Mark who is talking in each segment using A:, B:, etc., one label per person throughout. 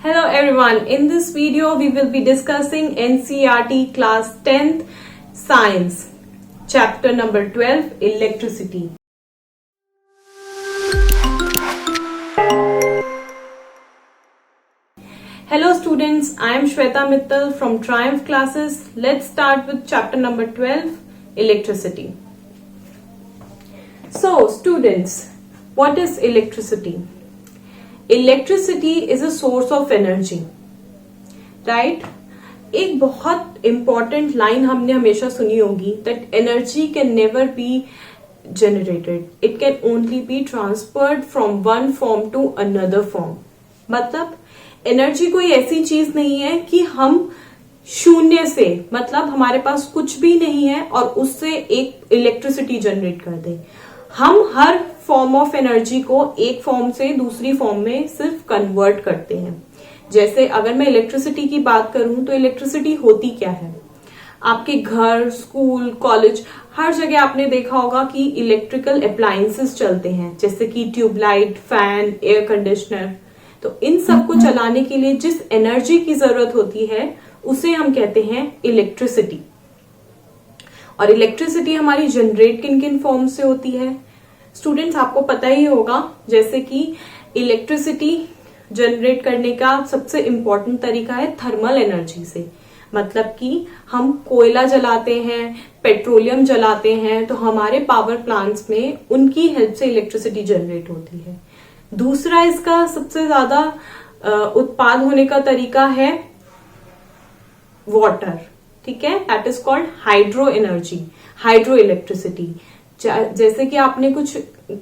A: Hello everyone, in this video we will be discussing NCERT class 10th science chapter number 12 electricity. Hello students, I am Shweta Mittal from Triumph classes. Let's start with chapter number 12 electricity. So students, what is electricity? Electricity is a source of energy, right. एक बहुत important line हमने हमेशा सुनी होगी that energy can never be generated, it can only be transferred from one form to another form. मतलब energy कोई ऐसी चीज नहीं है कि हम शून्य से, मतलब हमारे पास कुछ भी नहीं है और उससे एक इलेक्ट्रिसिटी जनरेट कर दे। हम हर फॉर्म ऑफ एनर्जी को एक फॉर्म से दूसरी फॉर्म में सिर्फ कन्वर्ट करते हैं। जैसे अगर मैं इलेक्ट्रिसिटी की बात करूं तो इलेक्ट्रिसिटी होती क्या है? आपके घर, स्कूल, कॉलेज, हर जगह आपने देखा होगा कि इलेक्ट्रिकल अप्लायंसेस चलते हैं, जैसे कि ट्यूबलाइट, फैन, एयर कंडीशनर। तो इन सब को चलाने के लिए जिस एनर्जी की जरूरत होती है उसे हम कहते हैं इलेक्ट्रिसिटी। और इलेक्ट्रिसिटी हमारी जनरेट किन किन फॉर्म से होती है? स्टूडेंट्स, आपको पता ही होगा जैसे कि इलेक्ट्रिसिटी जनरेट करने का सबसे इंपॉर्टेंट तरीका है थर्मल एनर्जी से। मतलब कि हम कोयला जलाते हैं, पेट्रोलियम जलाते हैं, तो हमारे पावर प्लांट्स में उनकी हेल्प से इलेक्ट्रिसिटी जनरेट होती है। दूसरा इसका सबसे ज्यादा उत्पाद होने का तरीका है वाटर, ठीक है, that is called hydro energy, hydro electricity. जैसे कि आपने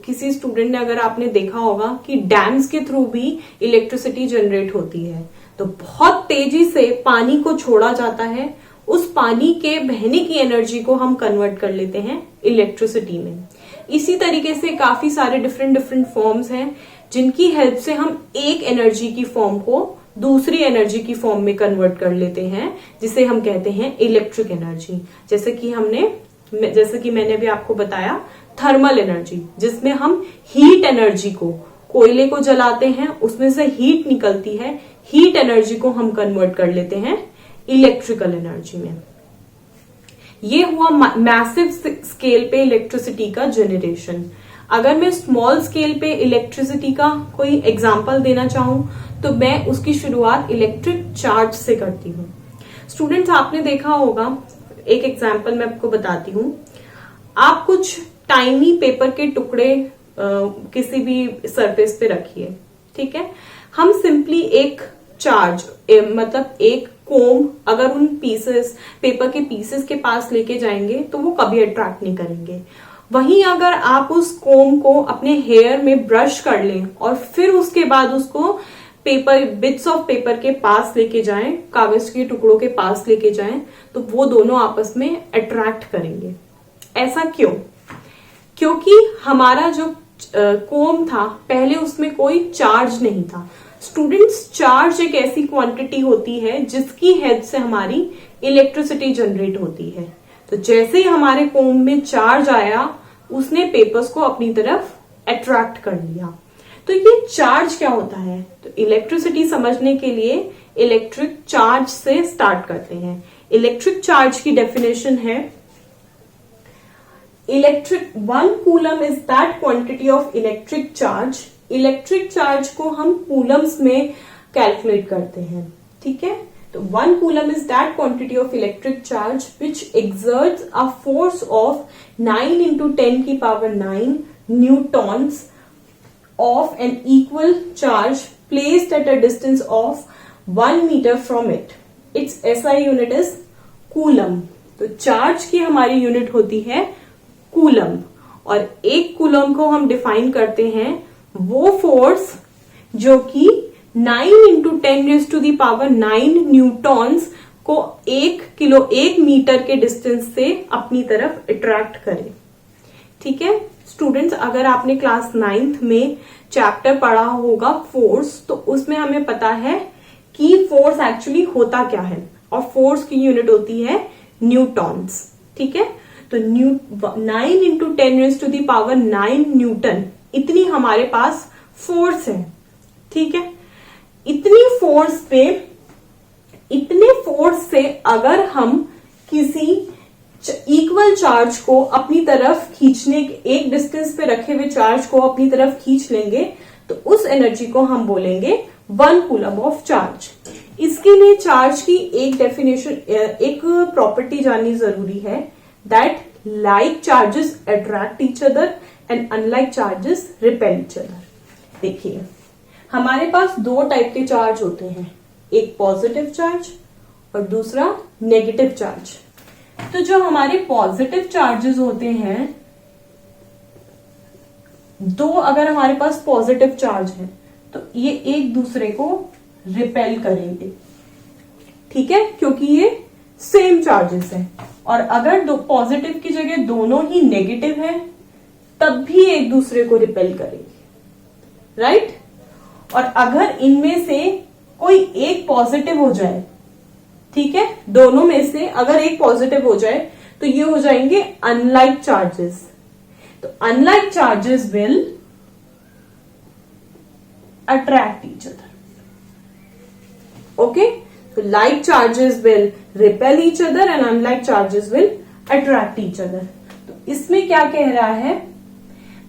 A: किसी स्टूडेंट ने अगर आपने देखा होगा कि डैम्स के थ्रू भी इलेक्ट्रिसिटी जनरेट होती है, तो बहुत तेजी से पानी को छोड़ा जाता है, उस पानी के बहने की एनर्जी को हम कन्वर्ट कर लेते हैं इलेक्ट्रिसिटी में। इसी तरीके से काफी सारे डिफरेंट फॉर्म्स हैं जिनकी हेल्प से हम एक एनर्जी की फॉर्म को दूसरी एनर्जी की फॉर्म में कन्वर्ट कर लेते हैं, जिसे हम कहते हैं इलेक्ट्रिक एनर्जी। जैसे कि मैंने भी आपको बताया थर्मल एनर्जी, जिसमें हम हीट एनर्जी को, कोयले को जलाते हैं, उसमें से हीट निकलती है, हीट एनर्जी को हम कन्वर्ट कर लेते हैं इलेक्ट्रिकल एनर्जी में। ये हुआ मैसिव स्केल पे इलेक्ट्रिसिटी का जनरेशन। अगर मैं स्मॉल स्केल पे इलेक्ट्रिसिटी का कोई एग्जांपल देना चाहूं तो मैं उसकी शुरुआत इलेक्ट्रिक चार्ज से करती हूँ। स्टूडेंट्स, आपने देखा होगा, एक एग्जांपल मैं आपको बताती हूँ। आप कुछ टाइनी पेपर के टुकड़े किसी भी सरफेस पे रखिए, ठीक है। हम सिंपली एक चार्ज, मतलब एक कोम अगर उन पेपर के पीसेस के पास लेके जाएंगे तो वो कभी अट्रैक्ट नहीं करेंगे। वहीं अगर आप उस कोम को अपने हेयर में ब्रश कर लें और फिर उसके बाद उसको बिट्स ऑफ पेपर के पास लेके जाएं, कागज के टुकड़ों के पास लेके जाएं, तो वो दोनों आपस में अट्रैक्ट करेंगे। ऐसा क्यों? क्योंकि हमारा जो कोम था पहले उसमें कोई चार्ज नहीं था। स्टूडेंट्स, चार्ज एक ऐसी क्वांटिटी होती है जिसकी हेल्प से हमारी इलेक्ट्रिसिटी जनरेट होती है। तो जैसे ही हमारे कोम में चार्ज आया, उसने पेपर्स को अपनी तरफ अट्रैक्ट कर लिया। तो ये चार्ज क्या होता है? तो इलेक्ट्रिसिटी समझने के लिए इलेक्ट्रिक चार्ज से स्टार्ट करते हैं। इलेक्ट्रिक चार्ज की डेफिनेशन है, electric 1 coulomb is that quantity of electric charge. Electric charge को हम कूलम्स में कैलकुलेट करते हैं, ठीक है। तो 1 coulomb is that quantity of electric charge which exerts a force of 9 into 10 की power 9 Newton's of an equal charge placed at a distance of 1 meter from it. Its SI unit is coulomb. तो charge की हमारी unit होती है coulomb, और एक coulomb को हम डिफाइन करते हैं वो फोर्स जो कि 9 into 10 raised to the power 9 Newton's को 1 मीटर के डिस्टेंस से अपनी तरफ अट्रैक्ट करे, ठीक है। स्टूडेंट्स, अगर आपने क्लास 9th में चैप्टर पढ़ा होगा फोर्स, तो उसमें हमें पता है कि फोर्स एक्चुअली होता क्या है, और फोर्स की यूनिट होती है न्यूटॉन्स, ठीक है। तो 9 into 10 raised to the power 9 Newton, इतनी हमारे पास फोर्स है, ठीक है। इतनी फोर्स पे, इतने फोर्स से अगर हम किसी इक्वल चार्ज को अपनी तरफ खींचने, एक डिस्टेंस पे रखे हुए चार्ज को अपनी तरफ खींच लेंगे तो उस एनर्जी को हम बोलेंगे 1 कूलम ऑफ चार्ज। इसके लिए चार्ज की एक डेफिनेशन, एक प्रॉपर्टी जाननी जरूरी है, that like charges attract each other and unlike charges repel each other. देखिए हमारे पास दो टाइप के चार्ज होते हैं, एक पॉजिटिव चार्ज और दूसरा नेगेटिव चार्ज। तो जो हमारे पॉजिटिव चार्जेस होते हैं, दो अगर हमारे पास पॉजिटिव चार्ज है तो ये एक दूसरे को रिपेल करेंगे, ठीक है, क्योंकि ये सेम चार्जेस है। और अगर दो पॉजिटिव की जगह दोनों ही नेगेटिव है तब भी एक दूसरे को रिपेल करेंगे, राइट। और अगर इनमें से कोई एक पॉजिटिव हो जाए, ठीक है, दोनों में से अगर एक पॉजिटिव हो जाए तो ये हो जाएंगे अनलाइक चार्जेस। तो unlike charges will attract each other, okay. तो like charges will repel each other and unlike charges will attract each other. तो इसमें क्या कह रहा है,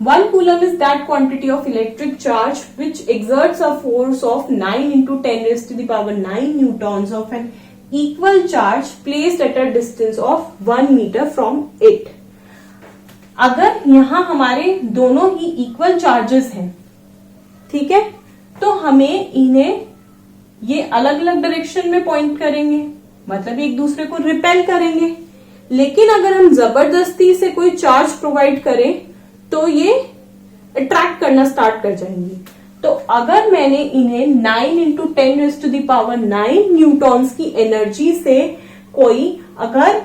A: 1 coulomb is that quantity of electric charge which exerts a force of 9 into 10 raised to the power 9 newtons of an equal charge placed at a distance of 1 meter from it। अगर यहां हमारे दोनों ही इक्वल चार्जेस हैं, ठीक है, तो हमें इन्हें ये अलग अलग डायरेक्शन में पॉइंट करेंगे, मतलब एक दूसरे को रिपेल करेंगे। लेकिन अगर हम जबरदस्ती से कोई चार्ज प्रोवाइड करें तो ये अट्रैक्ट करना स्टार्ट कर जाएंगी। तो अगर मैंने इन्हें 9 into 10 raise to the power 9 newtons की एनर्जी से कोई अगर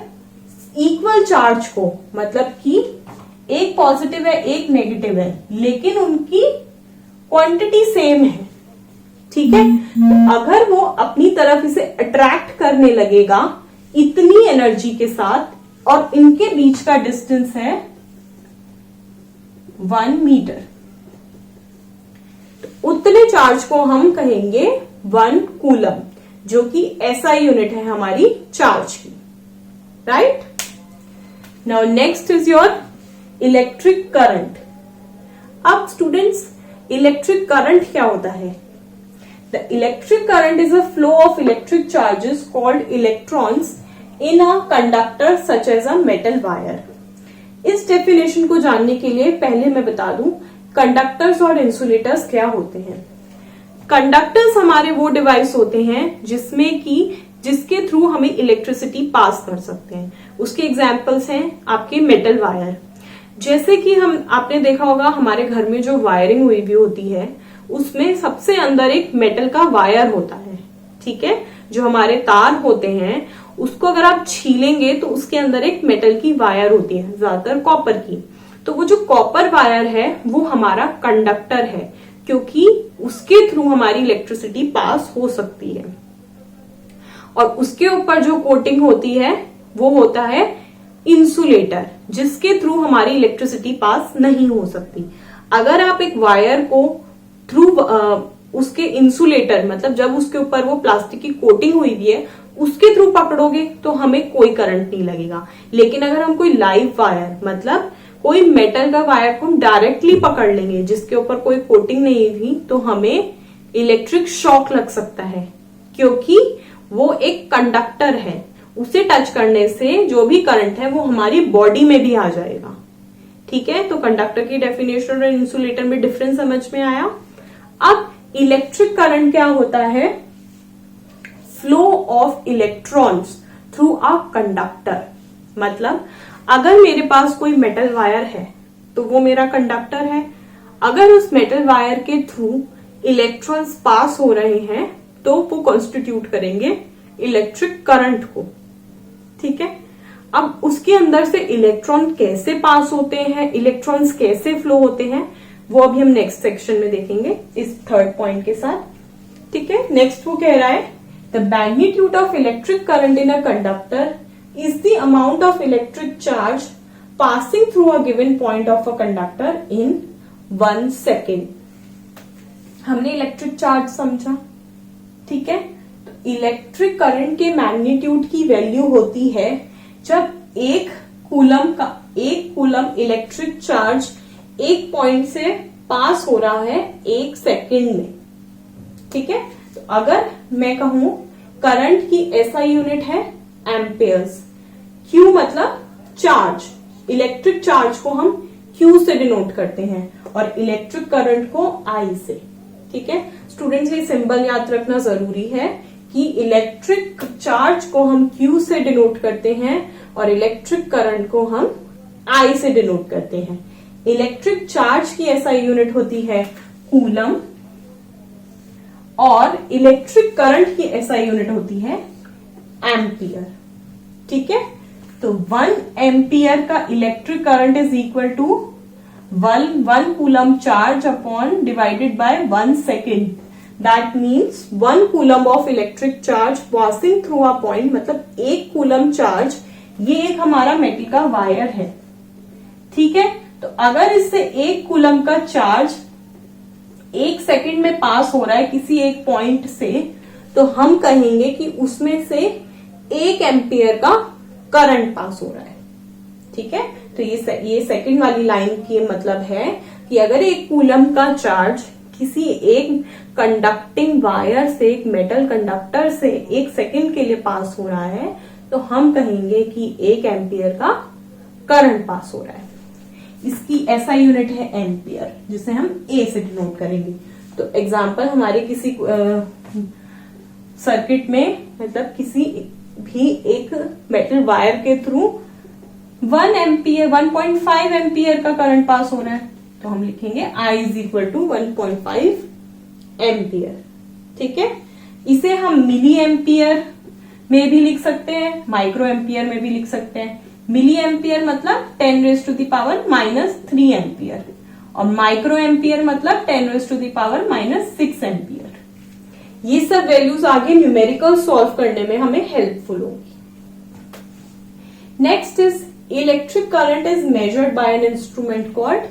A: इक्वल चार्ज को, मतलब कि एक पॉजिटिव है एक नेगेटिव है लेकिन उनकी क्वांटिटी सेम है, ठीक है, तो अगर वो अपनी तरफ इसे अट्रैक्ट करने लगेगा इतनी एनर्जी के साथ और इनके बीच का डिस्टेंस है 1 मीटर, तो उतने चार्ज को हम कहेंगे 1 कूलम, जो कि एसआई यूनिट है हमारी चार्ज की, right. Now next is your electric current. अब स्टूडेंट्स, इलेक्ट्रिक करंट क्या होता है? The electric current is a flow of electric charges called electrons in a conductor such as a metal wire. इस definition को जानने के लिए पहले मैं बता दूं कंडक्टर्स और इंसुलेटर्स क्या होते हैं। कंडक्टर्स हमारे वो डिवाइस होते हैं जिसके थ्रू हमें इलेक्ट्रिसिटी पास कर सकते हैं। उसके एग्जांपल्स हैं आपके मेटल वायर। जैसे कि आपने देखा होगा हमारे घर में जो वायरिंग हुई भी होती है उसमें सबसे अंदर एक मेटल का वायर होता है, ठीक है, जो हमारे तार होते हैं उसको अगर आप छीलेंगे तो उसके अंदर एक मेटल की वायर होती है, ज्यादातर कॉपर की। तो वो जो कॉपर वायर है वो हमारा कंडक्टर है, क्योंकि उसके थ्रू हमारी इलेक्ट्रिसिटी पास हो सकती है। और उसके ऊपर जो कोटिंग होती है वो होता है इंसुलेटर, जिसके थ्रू हमारी इलेक्ट्रिसिटी पास नहीं हो सकती। अगर आप एक वायर को थ्रू उसके इंसुलेटर, मतलब जब उसके ऊपर वो प्लास्टिक की कोटिंग हुई हुई है उसके थ्रू पकड़ोगे तो हमें कोई करंट नहीं लगेगा। लेकिन अगर हम कोई लाइव वायर, मतलब कोई मेटल का वायर को डायरेक्टली पकड़ लेंगे जिसके ऊपर कोई कोटिंग नहीं हुई, तो हमें इलेक्ट्रिक शॉक लग सकता है, क्योंकि वो एक कंडक्टर है। उसे टच करने से जो भी करंट है वो हमारी बॉडी में भी आ जाएगा, ठीक है। तो कंडक्टर की डेफिनेशन और इंसुलेटर में डिफरेंस समझ में आया। अब इलेक्ट्रिक करंट क्या होता है? Flow of electrons through a conductor. मतलब अगर मेरे पास कोई मेटल वायर है तो वो मेरा कंडक्टर है। अगर उस मेटल वायर के थ्रू इलेक्ट्रॉन्स पास हो रहे हैं तो वो कॉन्स्टिट्यूट करेंगे इलेक्ट्रिक करंट को, ठीक है। अब उसके अंदर से इलेक्ट्रॉन कैसे पास होते हैं, इलेक्ट्रॉन्स कैसे फ्लो होते हैं, वो अभी हम नेक्स्ट सेक्शन में देखेंगे इस थर्ड पॉइंट के साथ, ठीक है। नेक्स्ट वो कह रहा है the magnitude of electric current in a conductor is the amount of electric charge passing through a given point of a conductor in 1 second। हमने इलेक्ट्रिक चार्ज समझा, ठीक है। तो इलेक्ट्रिक करंट के मैग्नीट्यूड की वैल्यू होती है जब एक कूलम इलेक्ट्रिक चार्ज एक पॉइंट से पास हो रहा है 1 सेकेंड में। ठीक है। तो अगर मैं कहूं करंट की एसआई यूनिट है एम्पेयर्स, क्यू मतलब चार्ज, इलेक्ट्रिक चार्ज को हम क्यू से डिनोट करते हैं और इलेक्ट्रिक करंट को आई से। ठीक है स्टूडेंट्स, ये सिंबल याद रखना जरूरी है कि इलेक्ट्रिक चार्ज को हम क्यू से डिनोट करते हैं और इलेक्ट्रिक करंट को हम आई से डिनोट करते हैं। इलेक्ट्रिक चार्ज की एसआई यूनिट होती है कूलम और इलेक्ट्रिक करंट की एसआई यूनिट होती है एम्पियर। ठीक है। तो 1 एम्पियर का electric current is equal to 1 coulomb charge upon divided by 1 second. That means 1 coulomb of electric charge passing through a point, मतलब 1 कूलम चार्ज, ये एक हमारा मेटल का वायर है। ठीक है। तो अगर इससे 1 कूलम का चार्ज 1 सेकेंड में पास हो रहा है किसी एक पॉइंट से, तो हम कहेंगे कि उसमें से 1 एम्पियर का करंट पास हो रहा है। ठीक है। तो ये सेकंड वाली लाइन की मतलब है कि अगर 1 कूलम का चार्ज किसी एक कंडक्टिंग वायर से, एक मेटल कंडक्टर से 1 सेकेंड के लिए पास हो रहा है, तो हम कहेंगे कि 1 एम्पियर का करंट पास हो रहा है। इसकी एसआई यूनिट है एम्पियर, जिसे हम ए से डिनोट करेंगे। तो एग्जांपल हमारे किसी सर्किट में, मतलब किसी भी एक मेटल वायर के थ्रू 1.5 एम्पियर का करंट पास हो रहा है, तो हम लिखेंगे I is equal to 1.5 ampere. ठीक है। इसे हम मिली एम्पियर में भी लिख सकते हैं, माइक्रो एम्पियर में भी लिख सकते हैं। मिली एम्पियर मतलब 10⁻³ एम्पियर और माइक्रो एम्पियर मतलब 10⁻⁻6 एम्पियर। ये सब वैल्यूज आगे न्यूमेरिकल सॉल्व करने में हमें हेल्पफुल होगी। Next is electric current is measured by an instrument called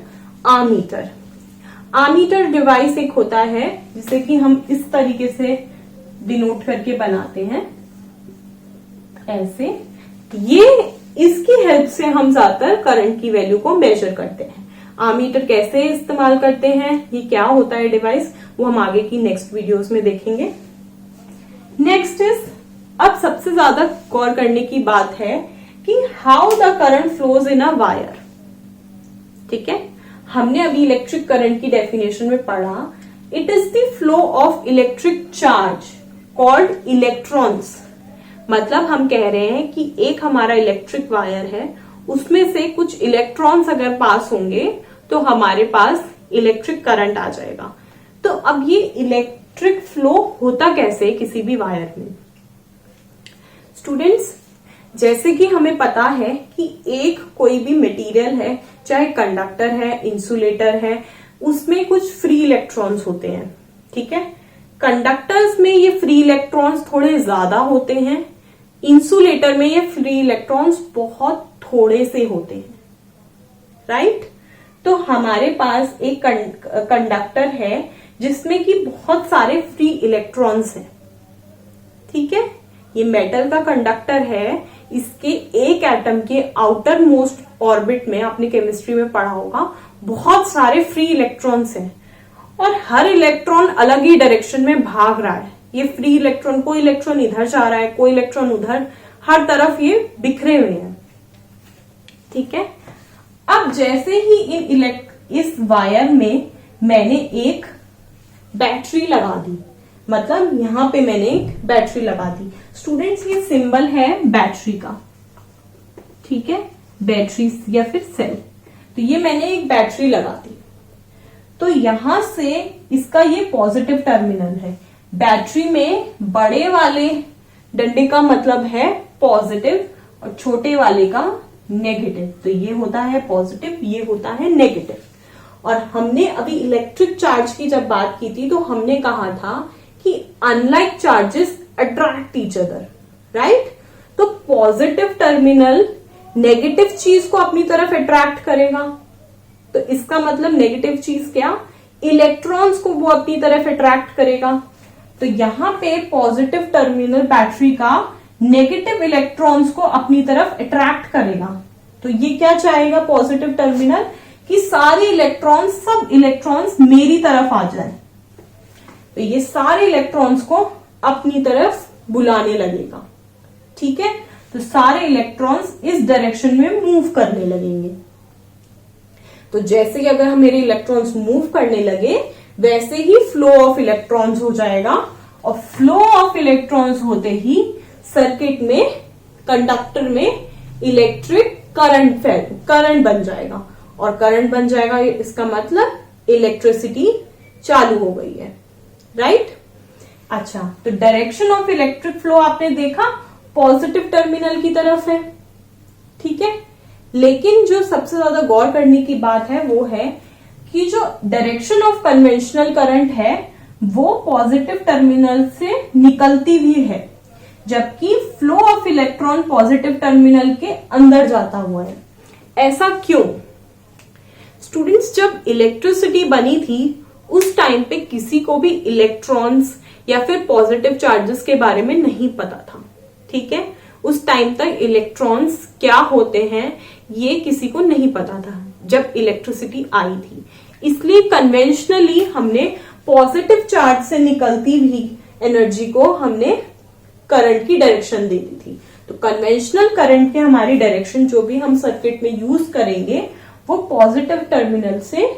A: ammeter. Ammeter device एक होता है जिसे कि हम इस तरीके से डिनोट करके बनाते हैं, ऐसे। ये इसकी हेल्प से हम ज्यादातर करंट की वैल्यू को मेजर करते हैं। आमीटर कैसे इस्तेमाल करते हैं, ये क्या होता है डिवाइस, वो हम आगे की नेक्स्ट वीडियोस में देखेंगे। नेक्स्ट इज, अब सबसे ज्यादा गौर करने की बात है कि how the current flows in a wire. ठीक है। हमने अभी इलेक्ट्रिक करंट की डेफिनेशन में पढ़ा, it is the flow of electric charge called electrons. मतलब हम कह रहे हैं कि एक हमारा इलेक्ट्रिक वायर है, उसमें से कुछ इलेक्ट्रॉन्स अगर पास होंगे तो हमारे पास इलेक्ट्रिक करंट आ जाएगा। तो अब ये इलेक्ट्रिक फ्लो होता कैसे किसी भी वायर में। स्टूडेंट्स, जैसे कि हमें पता है कि एक कोई भी मटेरियल है, चाहे कंडक्टर है, इंसुलेटर है, उसमें कुछ फ्री इलेक्ट्रॉन्स होते हैं। ठीक है। कंडक्टर्स में ये फ्री इलेक्ट्रॉन्स थोड़े ज्यादा होते हैं, इंसुलेटर में ये फ्री इलेक्ट्रॉन्स बहुत थोड़े से होते हैं। राइट। तो हमारे पास एक कंडक्टर है जिसमें कि बहुत सारे फ्री इलेक्ट्रॉन्स हैं। ठीक है। ये मेटल का कंडक्टर है, इसके एक एटम के आउटर मोस्ट ऑर्बिट में, आपने केमिस्ट्री में पढ़ा होगा, बहुत सारे फ्री इलेक्ट्रॉन्स हैं और हर इलेक्ट्रॉन अलग ही डायरेक्शन में भाग रहा है। ये फ्री इलेक्ट्रॉन, कोई इलेक्ट्रॉन इधर जा रहा है, कोई इलेक्ट्रॉन उधर, हर तरफ ये बिखरे हुए हैं। ठीक है। अब जैसे ही इस वायर में मैंने एक बैटरी लगा दी, मतलब यहां पे मैंने एक बैटरी लगा दी। स्टूडेंट्स, ये सिंबल है बैटरी का। ठीक है। बैटरी या फिर सेल। तो ये मैंने एक बैटरी लगा दी, तो यहां से इसका ये पॉजिटिव टर्मिनल है। बैटरी में बड़े वाले डंडे का मतलब है पॉजिटिव और छोटे वाले का नेगेटिव। तो ये होता है पॉजिटिव, ये होता है नेगेटिव। और हमने अभी इलेक्ट्रिक चार्ज की जब बात की थी तो हमने कहा था कि unlike charges attract each other. Right. तो पॉजिटिव टर्मिनल नेगेटिव चीज को अपनी तरफ अट्रैक्ट करेगा, तो इसका मतलब नेगेटिव चीज क्या, इलेक्ट्रॉन्स को वो अपनी तरफ अट्रैक्ट करेगा। तो यहाँ पे पॉजिटिव टर्मिनल बैटरी का नेगेटिव इलेक्ट्रॉन्स को अपनी तरफ अट्रैक्ट करेगा। तो ये क्या चाहेगा पॉजिटिव टर्मिनल, कि सारे इलेक्ट्रॉन्स, सब इलेक्ट्रॉन्स मेरी तरफ आ जाए। तो ये सारे इलेक्ट्रॉन्स को अपनी तरफ बुलाने लगेगा। ठीक है, तो सारे इलेक्ट्रॉन्स इस डायरेक्शन में मूव करने लगेंगे। तो जैसे ही अगर मेरे इलेक्ट्रॉन्स मूव करने लगे वैसे ही फ्लो ऑफ इलेक्ट्रॉन्स हो जाएगा, और फ्लो ऑफ इलेक्ट्रॉन्स होते ही सर्किट में, कंडक्टर में इलेक्ट्रिक करंट बन जाएगा, और करंट बन जाएगा इसका मतलब इलेक्ट्रिसिटी चालू हो गई है। राइट? अच्छा, तो डायरेक्शन ऑफ इलेक्ट्रिक फ्लो आपने देखा पॉजिटिव टर्मिनल की तरफ है। ठीक है, लेकिन जो सबसे ज्यादा गौर करने की बात है वो है कि जो डायरेक्शन ऑफ कन्वेंशनल करंट है वो पॉजिटिव टर्मिनल से निकलती भी है, जबकि flow of electron positive terminal के अंदर जाता हुआ है। ऐसा क्यों? स्टूडेंट्स, जब इलेक्ट्रिसिटी बनी थी उस टाइम पे किसी को भी इलेक्ट्रॉन्स या फिर पॉजिटिव चार्जेस के बारे में नहीं पता था। ठीक है, उस टाइम तक इलेक्ट्रॉन्स क्या होते हैं ये किसी को नहीं पता था जब इलेक्ट्रिसिटी आई थी। इसलिए कन्वेंशनली हमने पॉजिटिव चार्ज से निकलती भी एनर्जी को हमने करंट की डायरेक्शन दे दी थी। तो कन्वेंशनल करंट के हमारी डायरेक्शन जो भी हम सर्किट में यूज करेंगे वो पॉजिटिव टर्मिनल से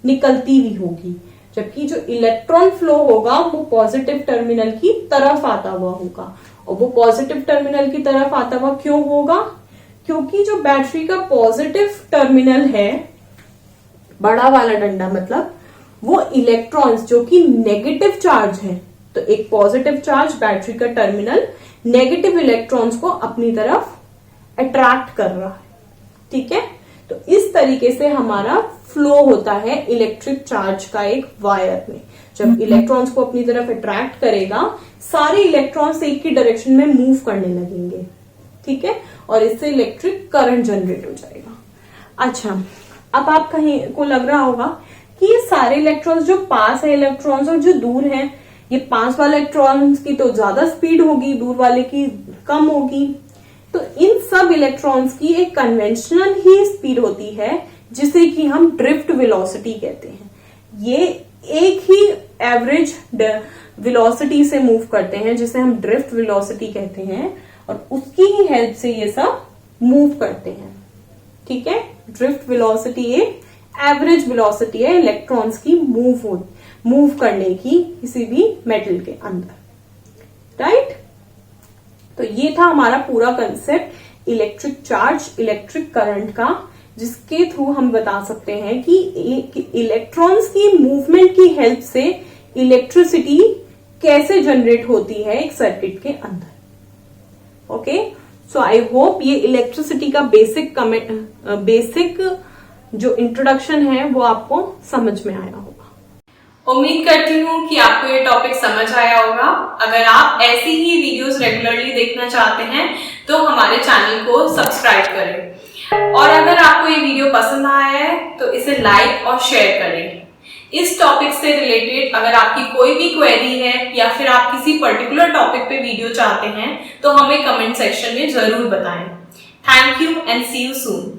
A: निकलती भी होगी, जबकि जो इलेक्ट्रॉन फ्लो होगा वो पॉजिटिव टर्मिनल की तरफ आता हुआ होगा। और वो पॉजिटिव टर्मिनल की तरफ आता हुआ क्यों होगा? क्योंकि जो बैटरी का पॉजिटिव टर्मिनल है, बड़ा वाला डंडा मतलब, वो इलेक्ट्रॉन्स जो कि नेगेटिव चार्ज है, तो एक पॉजिटिव चार्ज बैटरी का टर्मिनल नेगेटिव इलेक्ट्रॉन्स को अपनी तरफ अट्रैक्ट कर रहा है। ठीक है, तो इस तरीके से हमारा फ्लो होता है इलेक्ट्रिक चार्ज का एक वायर में। जब इलेक्ट्रॉन्स को अपनी तरफ अट्रैक्ट करेगा सारे इलेक्ट्रॉन्स एक ही डायरेक्शन में मूव करने लगेंगे। ठीक है, और इससे इलेक्ट्रिक करंट जनरेट हो जाएगा। अच्छा, अब आप कहीं को लग रहा होगा कि ये सारे इलेक्ट्रॉन्स जो पास है इलेक्ट्रॉन्स और जो दूर हैं, ये पास वाले इलेक्ट्रॉन्स की तो ज्यादा स्पीड होगी, दूर वाले की कम होगी। तो इन सब इलेक्ट्रॉन्स की एक कन्वेंशनल ही स्पीड होती है जिसे कि हम ड्रिफ्ट वेलोसिटी कहते हैं। ये एक ही एवरेज वेलोसिटी से मूव करते हैं जिसे हम ड्रिफ्ट वेलोसिटी कहते हैं, और उसकी ही हेल्प से ये सब मूव करते हैं। ठीक है, ड्रिफ्ट वेलोसिटी एक एवरेज वेलोसिटी है इलेक्ट्रॉन्स की मूव करने की किसी भी मेटल के अंदर। राइट? तो ये था हमारा पूरा concept electric charge, electric current का, जिसके थ्रू हम बता सकते हैं कि इलेक्ट्रॉन्स की मूवमेंट की हेल्प से इलेक्ट्रिसिटी कैसे जनरेट होती है एक सर्किट के अंदर। ओके, सो आई होप ये इलेक्ट्रिसिटी का बेसिक जो इंट्रोडक्शन है वो आपको समझ में आया होगा। उम्मीद करती हूँ कि आपको ये टॉपिक समझ आया होगा। अगर आप ऐसी ही वीडियोस रेगुलरली देखना चाहते हैं तो हमारे चैनल को सब्सक्राइब करें, और अगर आपको ये वीडियो पसंद आया है तो इसे लाइक और शेयर करें। इस टॉपिक से रिलेटेड अगर आपकी कोई भी क्वेरी है या फिर आप किसी पर्टिकुलर टॉपिक पे वीडियो चाहते हैं तो हमें कमेंट सेक्शन में जरूर बताएं। Thank you and see you soon.